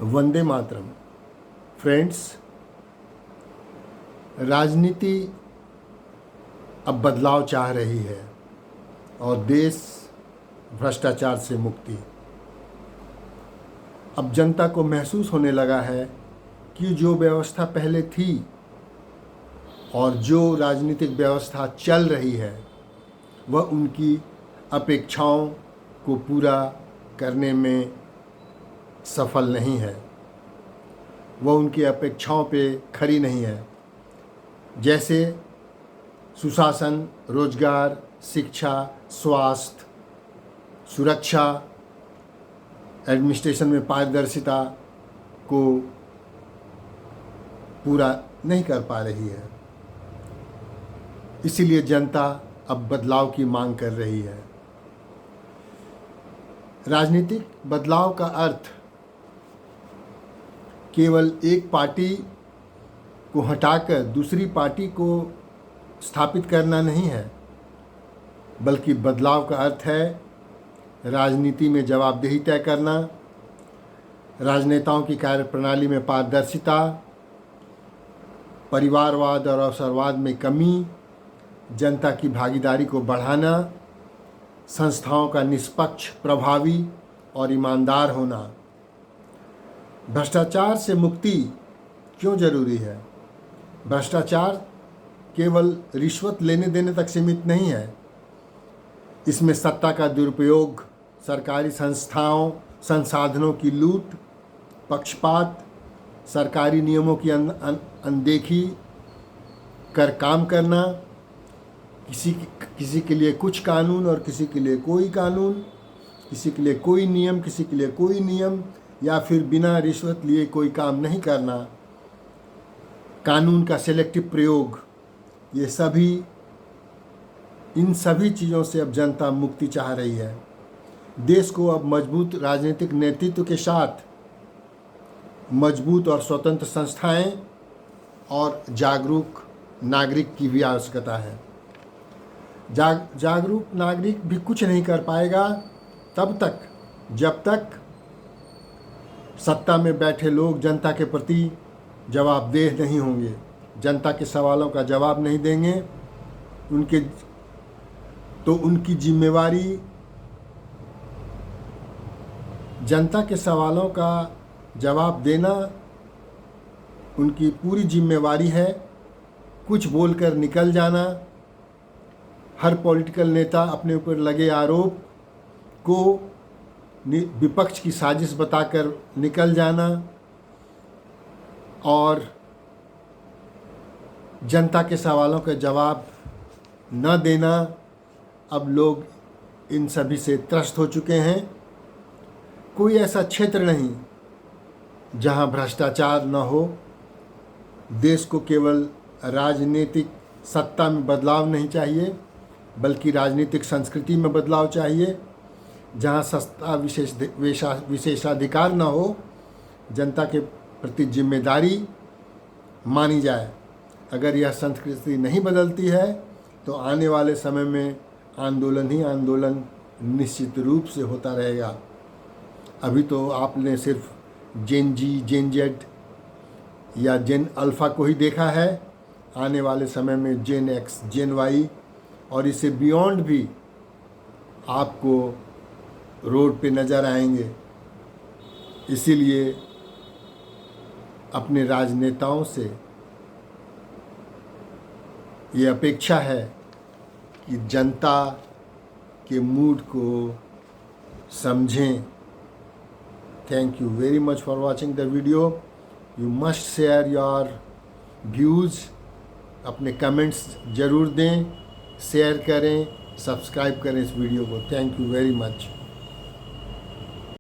Vande Mataram. Friends, राजनीति अब बदलाव चाह रही है और देश भ्रष्टाचार से मुक्ति। अब जनता को महसूस होने लगा है कि जो व्यवस्था पहले थी और जो राजनीतिक व्यवस्था चल रही है वह उनकी अपेक्षाओं को पूरा करने में सफल नहीं है, वह उनकी अपेक्षाओं पे खरी नहीं है। जैसे सुशासन, रोजगार, शिक्षा, स्वास्थ्य, सुरक्षा, एडमिनिस्ट्रेशन में पारदर्शिता को पूरा नहीं कर पा रही है। इसीलिए जनता अब बदलाव की मांग कर रही है। राजनीतिक बदलाव का अर्थ केवल एक पार्टी को हटाकर दूसरी पार्टी को स्थापित करना नहीं है, बल्कि बदलाव का अर्थ है राजनीति में जवाबदेही तय करना, राजनेताओं की कार्यप्रणाली में पारदर्शिता, परिवारवाद और अवसरवाद में कमी, जनता की भागीदारी को बढ़ाना, संस्थाओं का निष्पक्ष, प्रभावी और ईमानदार होना। भ्रष्टाचार से मुक्ति क्यों जरूरी है? भ्रष्टाचार केवल रिश्वत लेने देने तक सीमित नहीं है। इसमें सत्ता का दुरुपयोग, सरकारी संस्थाओं संसाधनों की लूट, पक्षपात, सरकारी नियमों की अनदेखी कर काम करना, किसी के लिए कुछ कानून और किसी के लिए कोई कानून, किसी के लिए कोई नियम, किसी के लिए कोई नियम, या फिर बिना रिश्वत लिए कोई काम नहीं करना, कानून का सेलेक्टिव प्रयोग, ये इन सभी चीज़ों से अब जनता मुक्ति चाह रही है। देश को अब मजबूत राजनीतिक नेतृत्व के साथ मजबूत और स्वतंत्र संस्थाएं और जागरूक नागरिक की भी आवश्यकता है। जागरूक नागरिक भी कुछ नहीं कर पाएगा तब तक जब तक सत्ता में बैठे लोग जनता के प्रति जवाबदेह नहीं होंगे, जनता के सवालों का जवाब नहीं देंगे। उनकी जिम्मेवारी जनता के सवालों का जवाब देना उनकी पूरी जिम्मेवारी है। कुछ बोलकर निकल जाना, हर पॉलिटिकल नेता अपने ऊपर लगे आरोप को विपक्ष की साजिश बताकर निकल जाना और जनता के सवालों का जवाब न देना, अब लोग इन सभी से त्रस्त हो चुके हैं। कोई ऐसा क्षेत्र नहीं जहां भ्रष्टाचार न हो। देश को केवल राजनीतिक सत्ता में बदलाव नहीं चाहिए, बल्कि राजनीतिक संस्कृति में बदलाव चाहिए, जहां सत्ता विशेषाधिकार न हो, जनता के प्रति जिम्मेदारी मानी जाए। अगर यह संस्कृति नहीं बदलती है तो आने वाले समय में आंदोलन ही आंदोलन निश्चित रूप से होता रहेगा। अभी तो आपने सिर्फ जेन जी, जेन जेड या जेन अल्फ़ा को ही देखा है। आने वाले समय में जेन एक्स, जेन वाई और इससे बियॉन्ड भी आपको रोड पे नज़र आएंगे। इसीलिए अपने राजनेताओं से ये अपेक्षा है कि जनता के मूड को समझें। Thank you very much for watching the video. You must share your views, अपने कमेंट्स ज़रूर दें, शेयर करें, सब्सक्राइब करें इस वीडियो को। Thank you very much.